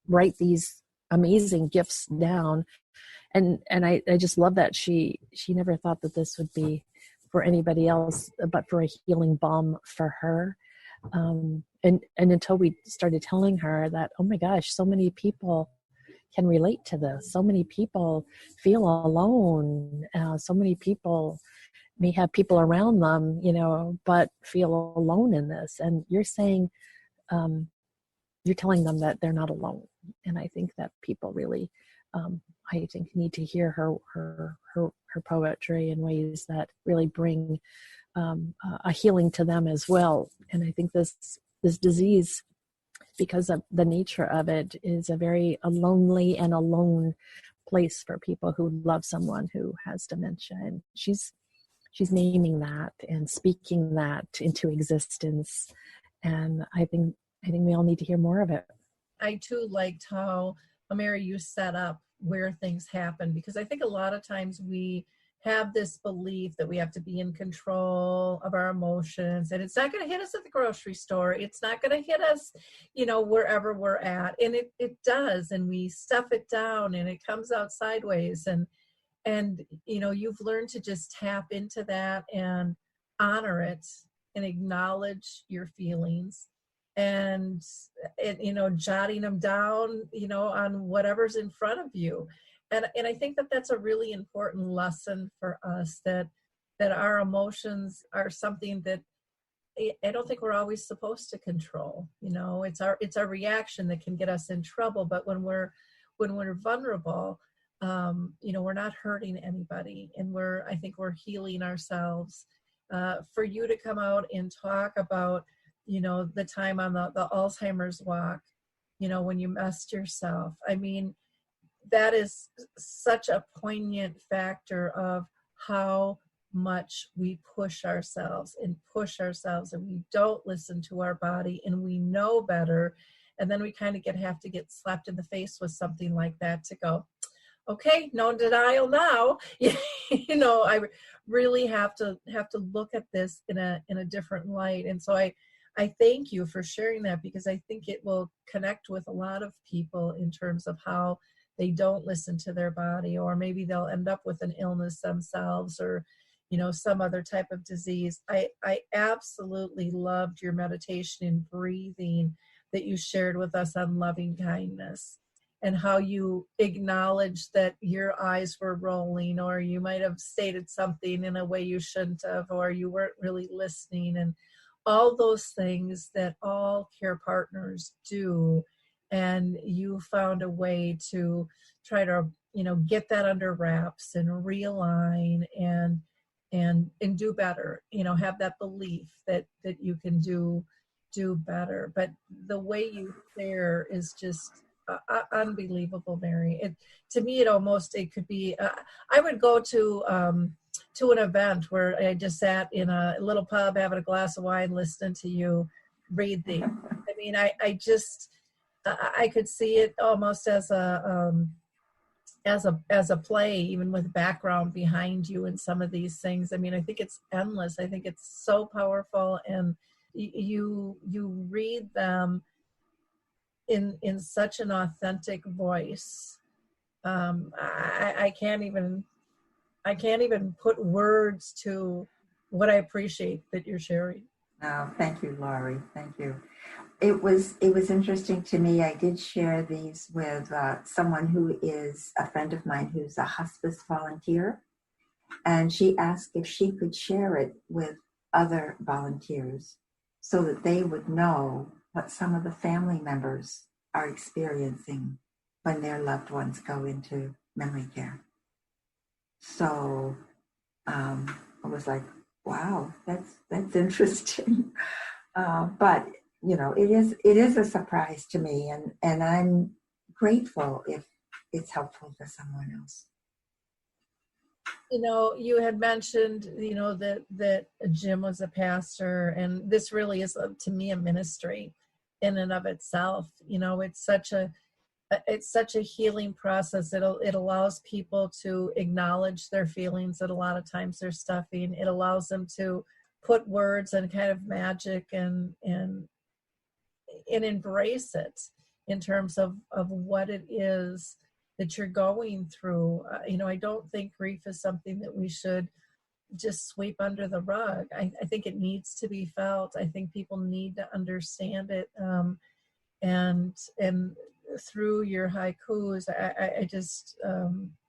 write these amazing gifts down. And I just love that she never thought that this would be for anybody else, but for a healing balm for her. And until we started telling her that, oh my gosh, so many people can relate to this. So many people feel alone. So many people may have people around them, you know, but feel alone in this. And you're saying, you're telling them that they're not alone. And I think that people really, I think, need to hear her poetry in ways that really bring a healing to them as well. And I think this disease, because of the nature of it, is a very lonely and alone place for people who love someone who has dementia. And she's naming that and speaking that into existence. And I think we all need to hear more of it. I too liked how, Mary, you set up where things happen, because I think a lot of times we have this belief that we have to be in control of our emotions, and it's not going to hit us at the grocery store. It's not going to hit us, you know, wherever we're at. And it does, and we stuff it down and it comes out sideways. And, you know, you've learned to just tap into that and honor it and acknowledge your feelings, and you know, jotting them down, you know, on whatever's in front of you. And I think that that's a really important lesson for us, that our emotions are something that I don't think we're always supposed to control. You know, it's our reaction that can get us in trouble. But when we're vulnerable, you know, we're not hurting anybody, and I think we're healing ourselves. For you to come out and talk about, you know, the time on the Alzheimer's walk, you know, when you messed yourself. I mean, that is such a poignant factor of how much we push ourselves and we don't listen to our body, and we know better. And then we kind of have to get slapped in the face with something like that to go, okay, no denial now. You know, I really have to look at this in a different light. And so I thank you for sharing that, because I think it will connect with a lot of people in terms of how they don't listen to their body, or maybe they'll end up with an illness themselves, or, you know, some other type of disease. I absolutely loved your meditation and breathing that you shared with us on loving kindness, and how you acknowledged that your eyes were rolling, or you might have stated something in a way you shouldn't have, or you weren't really listening, and all those things that all care partners do. And you found a way to try to, you know, get that under wraps and realign and do better, you know, have that belief that you can do better. But the way you share is just unbelievable, Mary. To me, it could be, I would go to an event where I just sat in a little pub having a glass of wine listening to you read these. I mean, I could see it almost as a play, even with background behind you and some of these things. I mean, I think it's endless. I think it's so powerful, and you read them in such an authentic voice. I can't even put words to what I appreciate that you're sharing. Oh, thank you, Lori. Thank you. It was interesting to me. I did share these with someone who is a friend of mine who's a hospice volunteer. And she asked if she could share it with other volunteers so that they would know what some of the family members are experiencing when their loved ones go into memory care. So I was like, wow, that's interesting. But it is a surprise to me, and I'm grateful if it's helpful to someone else. You had mentioned, that Jim was a pastor, and this really is, to me, a ministry in and of itself. It's such a healing process. It allows people to acknowledge their feelings that a lot of times they're stuffing. It allows them to put words and kind of magic and embrace it in terms of what it is that you're going through. I don't think grief is something that we should just sweep under the rug. I think it needs to be felt. I think people need to understand it. And through your haikus, I just,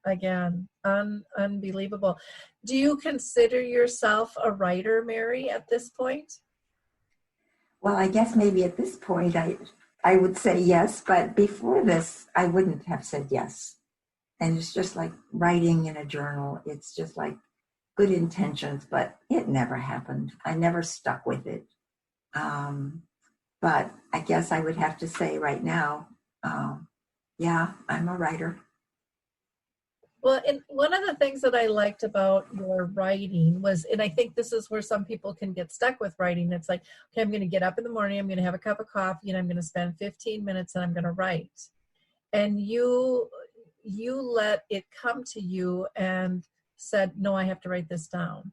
again, unbelievable. Do you consider yourself a writer, Mary, at this point? Well, I guess maybe at this point I would say yes, but before this, I wouldn't have said yes. And it's just like writing in a journal. It's just like good intentions, but it never happened. I never stuck with it. But I guess I would have to say right now, yeah, I'm a writer. Well, and one of the things that I liked about your writing was, and I think this is where some people can get stuck with writing. It's like, okay, I'm going to get up in the morning, I'm going to have a cup of coffee, and I'm going to spend 15 minutes and I'm going to write. And you let it come to you and said, no, I have to write this down.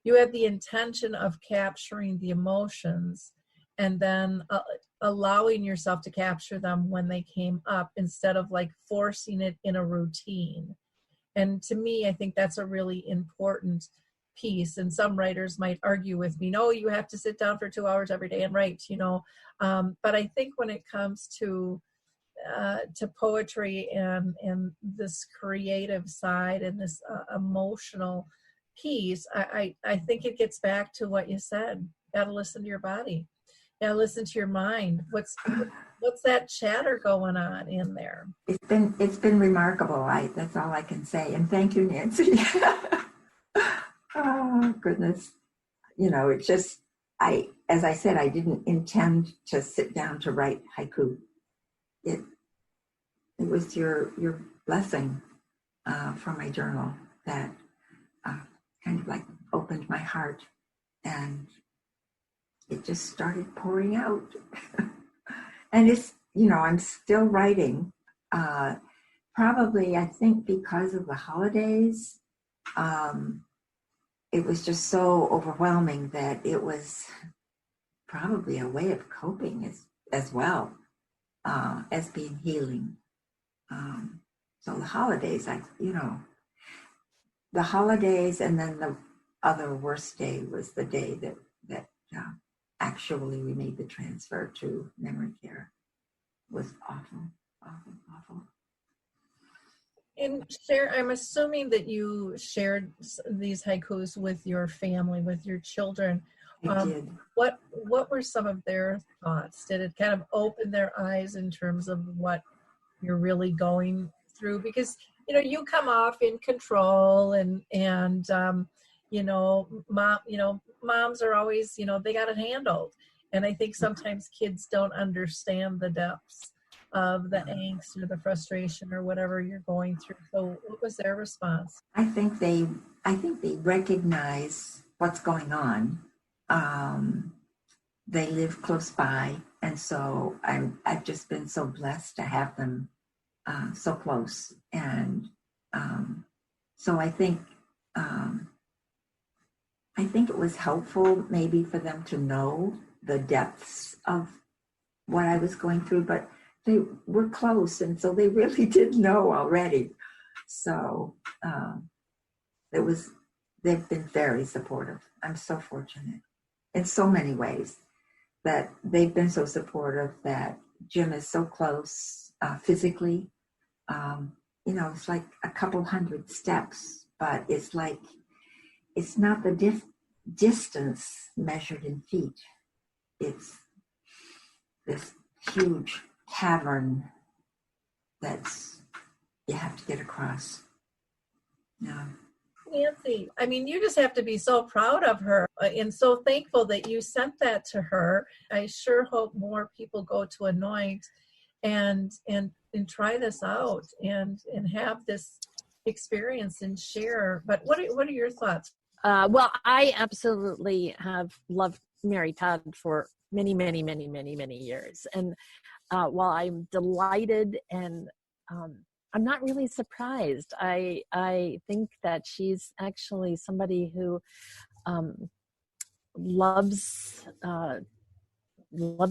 You had the intention of capturing the emotions and then allowing yourself to capture them when they came up instead of like forcing it in a routine. And to me, I think that's a really important piece. And some writers might argue with me, no, you have to sit down for 2 hours every day and write, But I think when it comes to poetry and this creative side and this emotional piece, I think it gets back to what you said. Got to listen to your body. Got to listen to your mind. What's that chatter going on in there? It's been remarkable. That's all I can say. And thank you, Nancy. Oh goodness. It's just as I said, I didn't intend to sit down to write haiku. It was your blessing from my journal that kind of like opened my heart, and it just started pouring out. And it's, I'm still writing. Probably, I think because of the holidays, it was just so overwhelming that it was probably a way of coping as well as being healing. So the holidays, the holidays, and then the other worst day was the day that actually we made the transfer to memory care. It was awful. And I'm assuming that you shared these haikus with your family, with your children. I did. What were some of their thoughts? Did it kind of open their eyes in terms of what you're really going through? Because you come off in control, and moms are always, they got it handled. And I think sometimes kids don't understand the depths of the angst or the frustration or whatever you're going through. So what was their response? I think they recognize what's going on. They live close by, and so I've just been so blessed to have them so close. And so I think it was helpful maybe for them to know the depths of what I was going through, but they were close, and so they really did know already. So they've been very supportive. I'm so fortunate in so many ways that they've been so supportive, that Jim is so close physically. It's like a couple hundred steps but it's like, it's not the distance measured in feet. It's this huge cavern that's, you have to get across. Yeah. Nancy, I mean, you just have to be so proud of her and so thankful that you sent that to her. I sure hope more people go to Anoint and try this out and have this experience and share. But what are your thoughts? Well, I absolutely have loved Mary Todd for many, many, many, many, many years. And while I'm delighted and I'm not really surprised, I think that she's actually somebody who loves the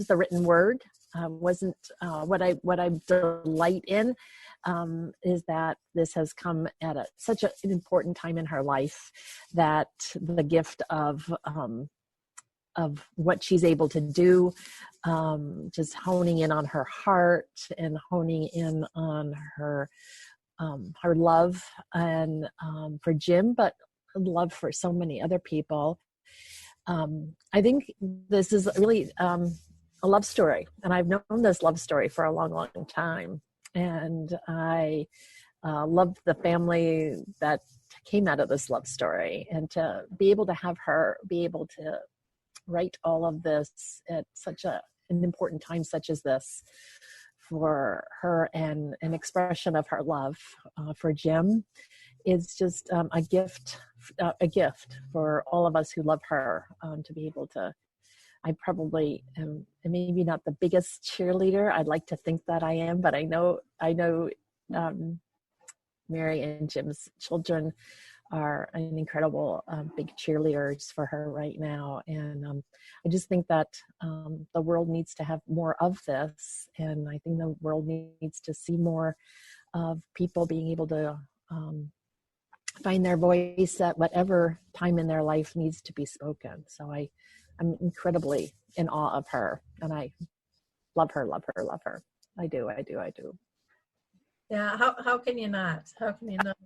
written word. Wasn't what I delight in is that this has come at such an important time in her life, that the gift of what she's able to do, just honing in on her heart and honing in on her love and for Jim, but love for so many other people. I think this is really a love story, and I've known this love story for a long, long time. And I love the family that came out of this love story, and to be able to have her be able to write all of this at such an important time such as this for her, and an expression of her love for Jim is just a gift for all of us who love her, to be able to. I probably am maybe not the biggest cheerleader. I'd like to think that I am, but I know Mary and Jim's children are an incredible big cheerleaders for her right now. And I just think that the world needs to have more of this. And I think the world needs to see more of people being able to find their voice at whatever time in their life needs to be spoken. So I'm incredibly in awe of her, and I love her. I do. Yeah. How can you not? How can you not?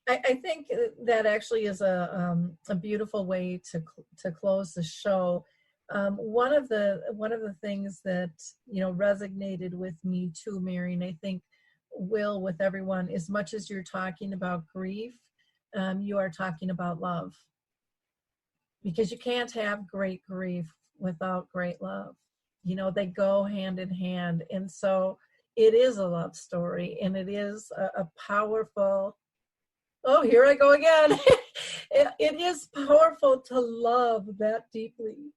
I think that actually is a beautiful way to close the show. One of the things that resonated with me too, Mary, and I think will with everyone, as much as you're talking about grief, you are talking about love. Because you can't have great grief without great love. They go hand in hand. And so it is a love story, and it is a powerful, oh, here I go again. It is powerful to love that deeply.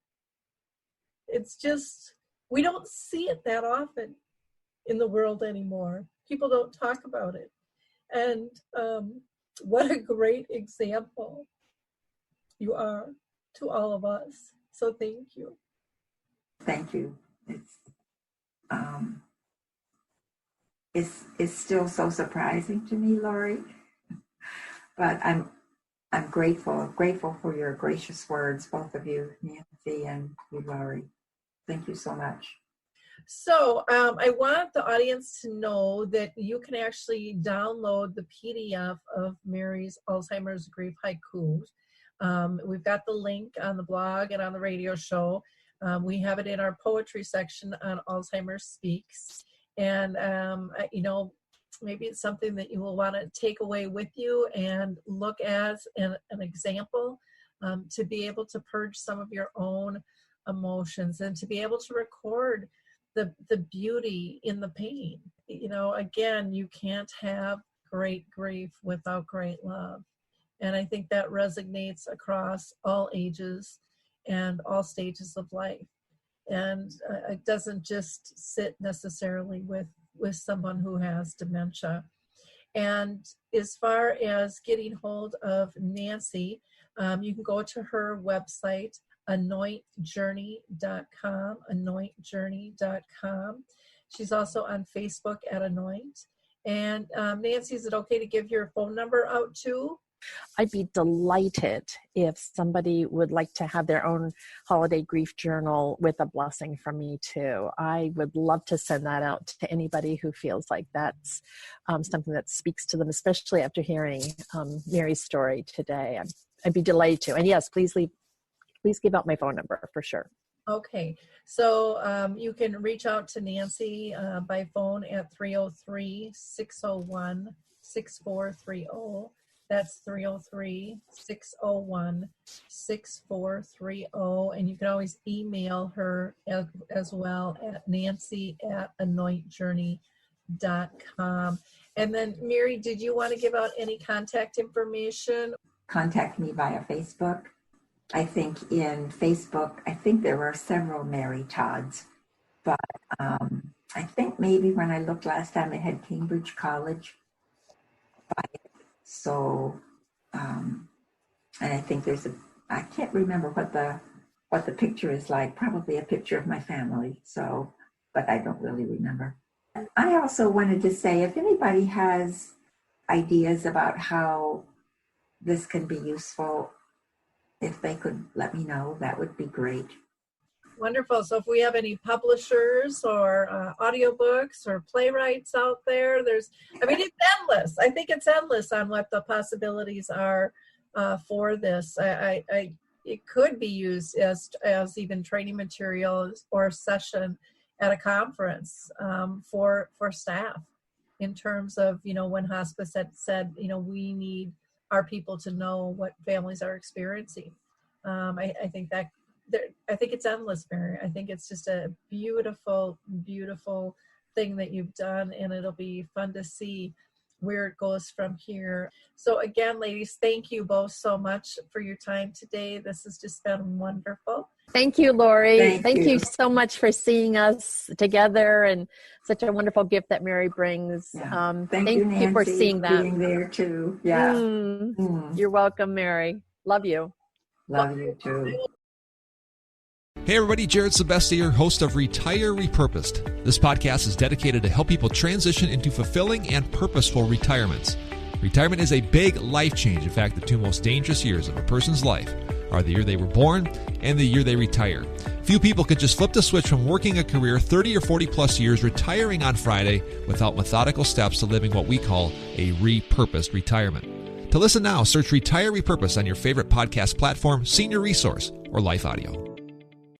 It's just, we don't see it that often in the world anymore. People don't talk about it. And what a great example you are to all of us. So thank you. Thank you. It's still so surprising to me, Lori, but I'm grateful for your gracious words, both of you, Nancy and you, Lori. Thank you so much. So I want the audience to know that you can actually download the PDF of Mary's Alzheimer's Grief Haikus. We've got the link on the blog and on the radio show. We have it in our poetry section on Alzheimer Speaks. And, maybe it's something that you will want to take away with you and look as an example to be able to purge some of your own emotions and to be able to record the beauty in the pain. Again, you can't have great grief without great love. And I think that resonates across all ages and all stages of life. And it doesn't just sit necessarily with someone who has dementia. And as far as getting hold of Nancy, you can go to her website, anointjourney.com. She's also on Facebook at Anoint. And Nancy, is it okay to give your phone number out too? I'd be delighted if somebody would like to have their own holiday grief journal with a blessing from me too. I would love to send that out to anybody who feels like that's something that speaks to them, especially after hearing Mary's story today. I'd be delighted to. And yes, please give out my phone number for sure. Okay, so you can reach out to Nancy by phone at 303-601-6430. That's 303-601-6430. And you can always email her as well at nancy@anointjourney.com. And then, Mary, did you want to give out any contact information? Contact me via Facebook. I think in Facebook, there are several Mary Todds, but I think maybe when I looked last time, it had Cambridge College by it. So, and I think I can't remember what the picture is like, probably a picture of my family. So, but I don't really remember. I also wanted to say, if anybody has ideas about how this can be useful, if they could let me know, that would be great. Wonderful. So if we have any publishers or audiobooks or playwrights out there, it's endless. I think it's endless on what the possibilities are for this. It could be used as even training materials or a session at a conference for staff in terms of, when hospice had said, we need our people to know what families are experiencing. I think it's endless, Mary. I think it's just a beautiful, beautiful thing that you've done, and it'll be fun to see where it goes from here. So again, ladies, thank you both so much for your time today. This has just been wonderful. Thank you, Lori. Thank you so much for seeing us together, and such a wonderful gift that Mary brings. Yeah. Thank you, Nancy, for seeing that. Being there too. Yeah. You're welcome, Mary. Love you. Love you too. Hey everybody, Jared Sebestier, host of Retire Repurposed. This podcast is dedicated to help people transition into fulfilling and purposeful retirements. Retirement is a big life change. In fact, the two most dangerous years of a person's life are the year they were born and the year they retire. Few people can just flip the switch from working a career 30 or 40 plus years, retiring on Friday, without methodical steps to living what we call a repurposed retirement. To listen now, search Retire Repurposed on your favorite podcast platform, Senior Resource, or Life Audio.